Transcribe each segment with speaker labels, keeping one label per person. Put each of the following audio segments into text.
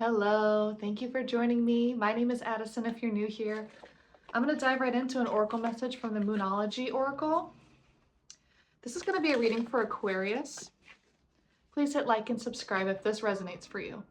Speaker 1: Hello, thank you for joining me. My name is Addison if you're new here. I'm going to dive right into an oracle message from the Moonology Oracle. This is going to be a reading for Aquarius. Please hit like and subscribe if this resonates for you.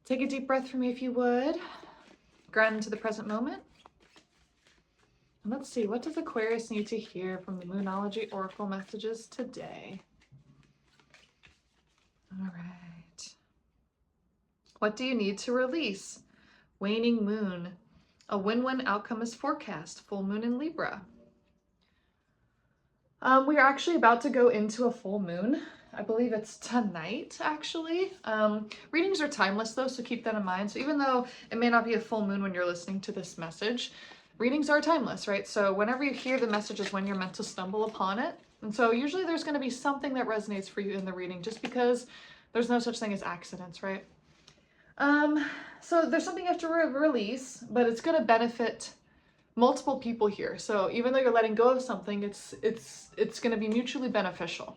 Speaker 1: Take a deep breath for me if you would. Ground into the present moment. And let's see, what does Aquarius need to hear from the Moonology Oracle messages today? All right. What do you need to release? Waning moon. A win-win outcome is forecast. Full moon in Libra. We are actually about to go into a full moon. I believe it's tonight, actually. Readings are timeless, though, so keep that in mind. So even though it may not be a full moon when you're listening to this message, readings are timeless, right? So whenever you hear the message is when you're meant to stumble upon it. And so usually there's going to be something that resonates for you in the reading, just because there's no such thing as accidents, right? So there's something you have to release, but it's going to benefit multiple people here. So even though you're letting go of something, it's going to be mutually beneficial.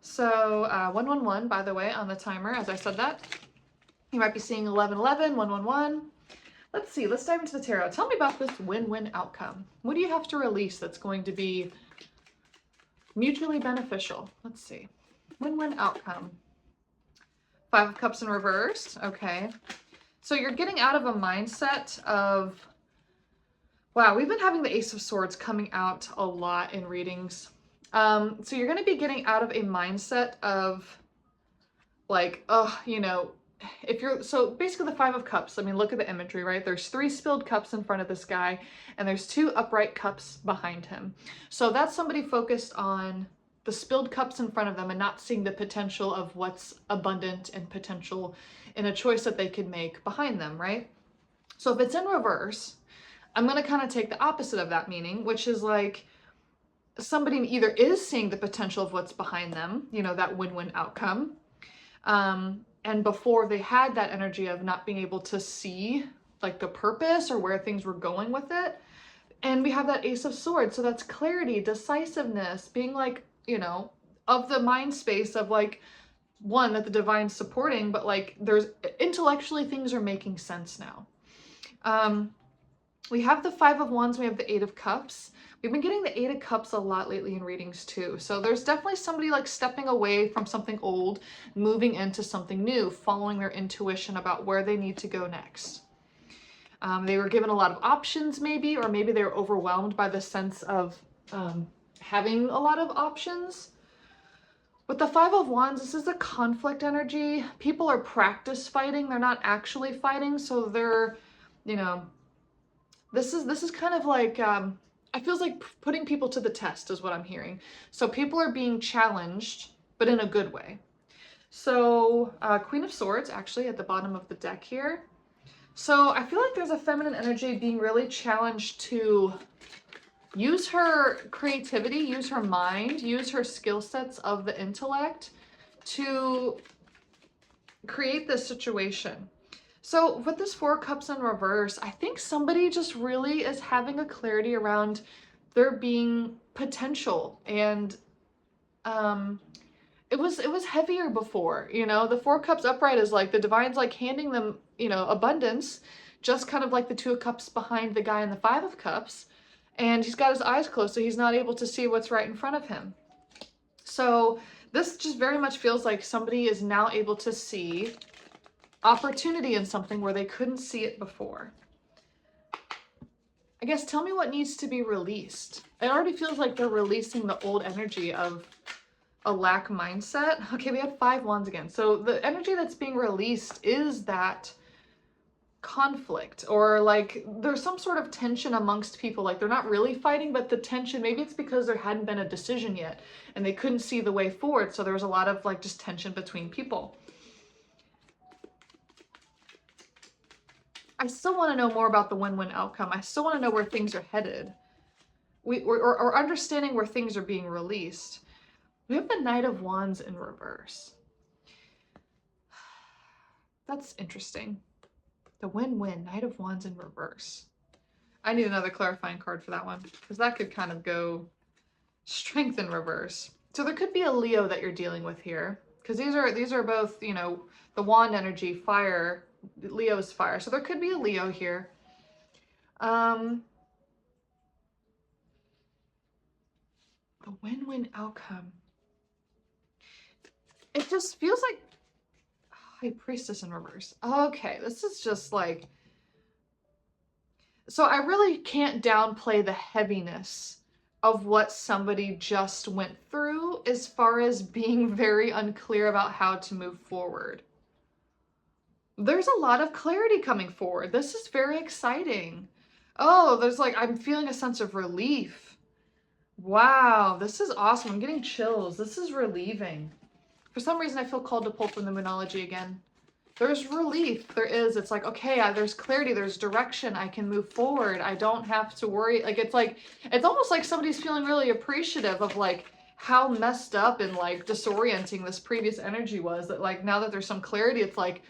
Speaker 1: So 111, by the way, on the timer, as I said that. You might be seeing 1111, 111. Let's see, let's dive into the tarot. Tell me about this win-win outcome. What do you have to release that's going to be mutually beneficial? Let's see. Win-win outcome. 5 of Cups in reverse. Okay. So you're getting out of a mindset of, wow, we've been having the Ace of Swords coming out a lot in readings. So you're going to be getting out of a mindset of like, oh, you know, if you're, so basically the 5 of Cups, I mean, look at the imagery, right? There's 3 spilled cups in front of this guy and there's 2 upright cups behind him. So that's somebody focused on the spilled cups in front of them and not seeing the potential of what's abundant and potential in a choice that they could make behind them, right? So if it's in reverse, I'm going to kind of take the opposite of that meaning, which is like somebody either is seeing the potential of what's behind them, you know, that win-win outcome. And before they had that energy of not being able to see like the purpose or where things were going with it. And we have that Ace of Swords. So that's clarity, decisiveness, being like, you know, of the mind space of like, one, that the divine's supporting, but like there's intellectually things are making sense now. We have the 5 of Wands, we have the 8 of Cups. We've been getting the 8 of Cups a lot lately in readings too. So there's definitely somebody like stepping away from something old, moving into something new, following their intuition about where they need to go next. They were given a lot of options maybe, or maybe they were overwhelmed by the sense of having a lot of options. With the 5 of Wands, this is a conflict energy. People are practice fighting. They're not actually fighting. So they're, you know, this is kind of like, it feels like putting people to the test is what I'm hearing. So people are being challenged, but in a good way. So Queen of Swords actually at the bottom of the deck here. So I feel like there's a feminine energy being really challenged to use her creativity, use her mind, use her skill sets of the intellect to create this situation. So with this 4 Cups in reverse, I think somebody just really is having a clarity around there being potential. And it was heavier before, you know, the 4 Cups upright is like the divine's like handing them, you know, abundance, just kind of like the 2 of Cups behind the guy in the 5 of Cups. And he's got his eyes closed, so he's not able to see what's right in front of him. So this just very much feels like somebody is now able to see opportunity in something where they couldn't see it before. I guess tell me what needs to be released. It already feels like they're releasing the old energy of a lack mindset. Okay, we have 5 Wands again. So the energy that's being released is that conflict, or like there's some sort of tension amongst people, like they're not really fighting, but the tension, maybe it's because there hadn't been a decision yet and they couldn't see the way forward, so there was a lot of like just tension between people. I still want to know more about the win-win outcome. I still want to know where things are headed, or understanding where things are being released. We have the Knight of Wands in reverse. That's interesting. The win-win, Knight of Wands in reverse. I need another clarifying card for that one, because that could kind of go strength in reverse. So there could be a Leo that you're dealing with here. because these are both, you know, the wand energy, fire, Leo's fire. So there could be a Leo here. The win-win outcome. It just feels like High Priestess in reverse. Okay, this is just like, so I really can't downplay the heaviness of what somebody just went through as far as being very unclear about how to move forward. There's a lot of clarity coming forward. This is very exciting. Oh, there's like, I'm feeling a sense of relief. Wow, this is awesome. I'm getting chills. This is relieving. For some reason, I feel called to pull from the Moonology again. There's relief. There is. It's like, okay, there's clarity. There's direction. I can move forward. I don't have to worry. Like, it's almost like somebody's feeling really appreciative of like how messed up and like disorienting this previous energy was, that like now that there's some clarity, it's like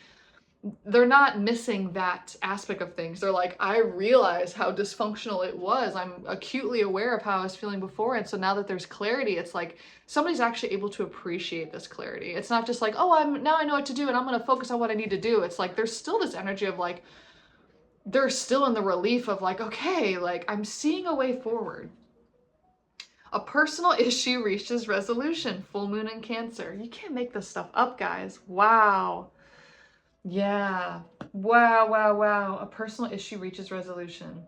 Speaker 1: they're not missing that aspect of things. They're like, I realize how dysfunctional it was. I'm acutely aware of how I was feeling before. And so now that there's clarity, it's like somebody's actually able to appreciate this clarity. It's not just like, oh, now I know what to do and I'm going to focus on what I need to do. It's like, there's still this energy of like, they're still in the relief of like, okay, like I'm seeing a way forward. A personal issue reaches resolution. Full moon in Cancer. You can't make this stuff up, guys. Wow. Yeah. Wow, wow, wow. A personal issue reaches resolution.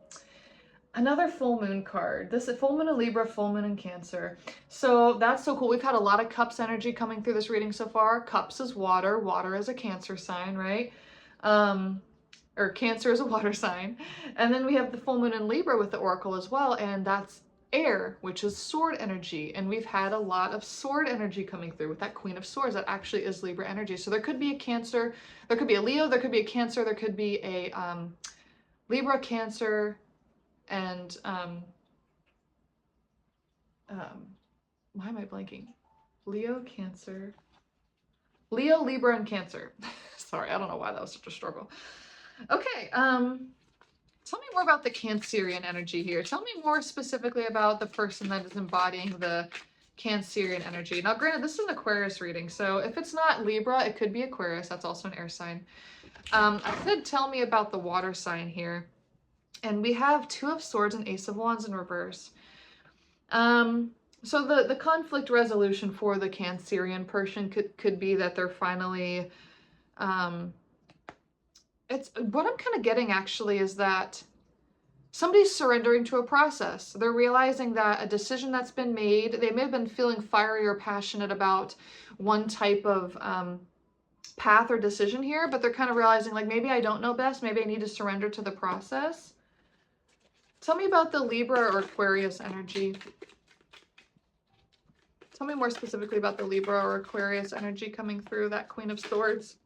Speaker 1: Another full moon card. This is full moon in Libra, full moon in Cancer. So that's so cool. We've had a lot of Cups energy coming through this reading so far. Cups is water. Water is a Cancer sign, right? Or Cancer is a water sign. And then we have the full moon in Libra with the Oracle as well. And that's air, which is sword energy, and we've had a lot of sword energy coming through with that Queen of Swords. That actually is Libra energy. So there could be a Cancer, there could be a Leo, there could be a Cancer, there could be a Libra, Cancer, and why am I blanking? Leo, Cancer, Leo, Libra, and Cancer. Sorry, I don't know why that was such a struggle. Okay, tell me more about the Cancerian energy here. Tell me more specifically about the person that is embodying the Cancerian energy. Now, granted, this is an Aquarius reading, so if it's not Libra, it could be Aquarius. That's also an air sign. I said tell me about the water sign here. And we have Two of Swords and Ace of Wands in reverse. So the conflict resolution for the Cancerian person could be that they're finally... It's what I'm kind of getting actually is that somebody's surrendering to a process. They're realizing that a decision that's been made, they may have been feeling fiery or passionate about one type of path or decision here, but they're kind of realizing like, maybe I don't know best. Maybe I need to surrender to the process. Tell me about the Libra or Aquarius energy. Tell me more specifically about the Libra or Aquarius energy coming through that Queen of Swords.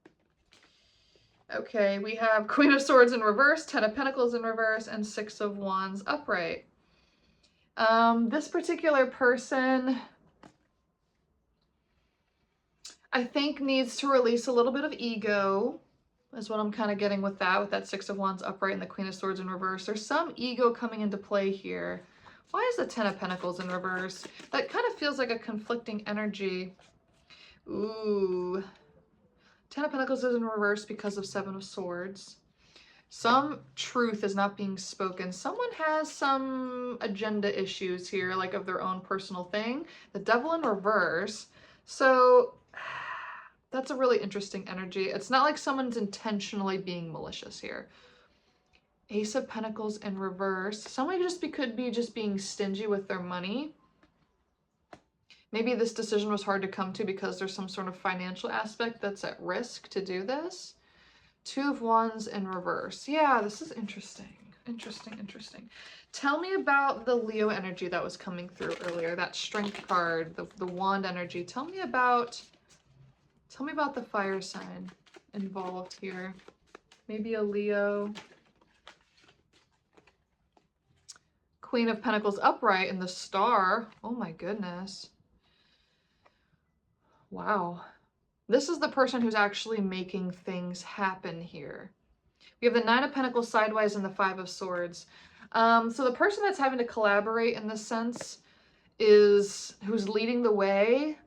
Speaker 1: Okay, we have Queen of Swords in reverse, Ten of Pentacles in reverse, and Six of Wands upright. This particular person, I think, needs to release a little bit of ego, is what I'm kind of getting with that Six of Wands upright and the Queen of Swords in reverse. There's some ego coming into play here. Why is the Ten of Pentacles in reverse? That kind of feels like a conflicting energy. Ooh. Ten of Pentacles is in reverse because of Seven of Swords. Some truth is not being spoken. Someone has some agenda issues here, like of their own personal thing. The Devil in reverse. So that's a really interesting energy. It's not like someone's intentionally being malicious here. Ace of Pentacles in reverse. Somebody could be just being stingy with their money. Maybe this decision was hard to come to because there's some sort of financial aspect that's at risk to do this. Two of Wands in reverse. Yeah, this is interesting. Interesting. Tell me about the Leo energy that was coming through earlier, that Strength card, the Wand energy. Tell me about the fire sign involved here. Maybe a Leo. Queen of Pentacles upright and the Star. Oh my goodness. Wow. This is the person who's actually making things happen here. We have the Nine of Pentacles sideways and the Five of Swords. So the person that's having to collaborate in this sense is who's leading the way.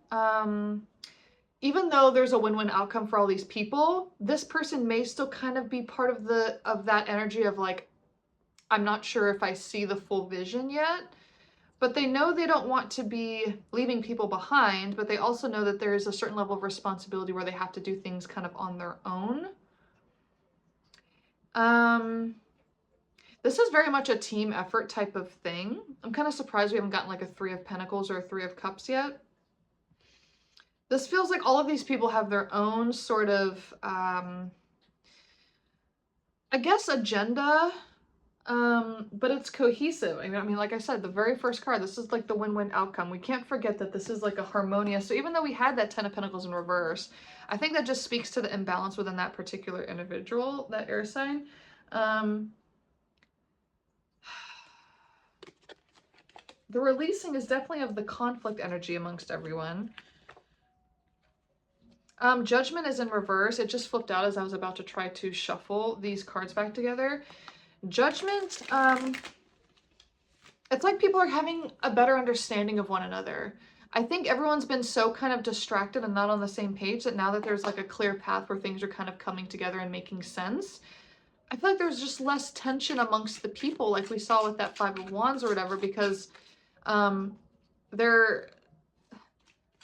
Speaker 1: even though there's a win-win outcome for all these people, this person may still kind of be part of that energy of like, I'm not sure if I see the full vision yet, but they know they don't want to be leaving people behind, but they also know that there is a certain level of responsibility where they have to do things kind of on their own. This is very much a team effort type of thing. I'm kind of surprised we haven't gotten like a 3 of Pentacles or a 3 of Cups yet. This feels like all of these people have their own sort of, I guess, agenda, but it's cohesive. I mean, like I said, the very first card, this is like the win-win outcome. We can't forget that this is like a harmonious. So even though we had that 10 of Pentacles in reverse, I think that just speaks to the imbalance within that particular individual, that air sign. The releasing is definitely of the conflict energy amongst everyone. Judgment is in reverse. It just flipped out as I was about to try to shuffle these cards back together. Judgment, it's like people are having a better understanding of one another. I think everyone's been so kind of distracted and not on the same page that now that there's like a clear path where things are kind of coming together and making sense, I feel like there's just less tension amongst the people, like we saw with that 5 of Wands or whatever, because they're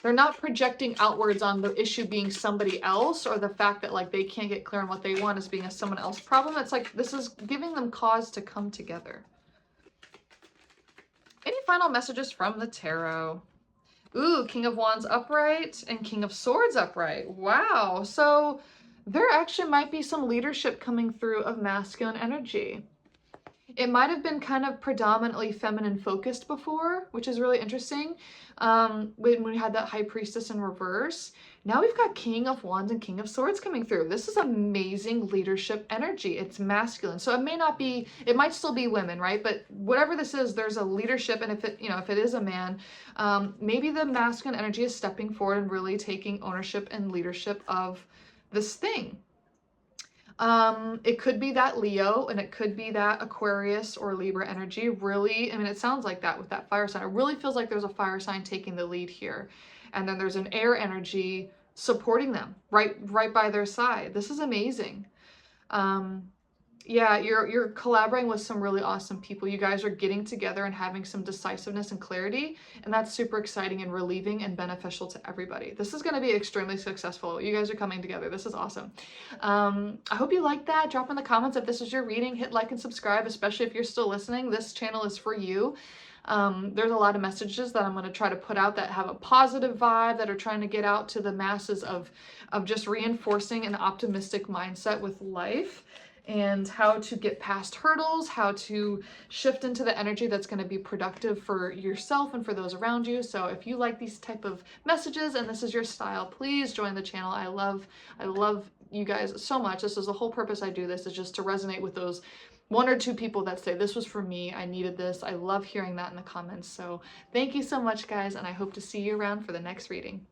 Speaker 1: not projecting outwards on the issue being somebody else, or the fact that like they can't get clear on what they want as being a someone else problem. It's like this is giving them cause to come together. Any final messages from the tarot? Ooh, King of Wands upright and King of Swords upright. Wow. So there actually might be some leadership coming through of masculine energy. It might have been kind of predominantly feminine focused before, which is really interesting. When we had that High Priestess in reverse, now we've got King of Wands and King of Swords coming through. This is amazing leadership energy. It's masculine. So it may not be, it might still be women, right? But whatever this is, there's a leadership. And if it, you know, if it is a man, maybe the masculine energy is stepping forward and really taking ownership and leadership of this thing. It could be that Leo, and it could be that Aquarius or Libra energy. Really, I mean, it sounds like that with that fire sign. It really feels like there's a fire sign taking the lead here. And then there's an air energy supporting them right by their side. This is amazing. Yeah, you're collaborating with some really awesome people. You guys are getting together and having some decisiveness and clarity, and that's super exciting and relieving and beneficial to everybody. This is going to be extremely successful. You guys are coming together. This is awesome. I hope you like that. Drop in the comments if this is your reading. Hit like and subscribe, especially if you're still listening. This channel is for you. There's a lot of messages that I'm going to try to put out that have a positive vibe, that are trying to get out to the masses of just reinforcing an optimistic mindset with life, and how to get past hurdles, how to shift into the energy that's going to be productive for yourself and for those around you. So if you like these type of messages and this is your style, please join the channel. I love you guys so much. This is the whole purpose I do this, is just to resonate with those 1 or 2 people that say, this was for me, I needed this. I love hearing that in the comments. So thank you so much, guys, and I hope to see you around for the next reading.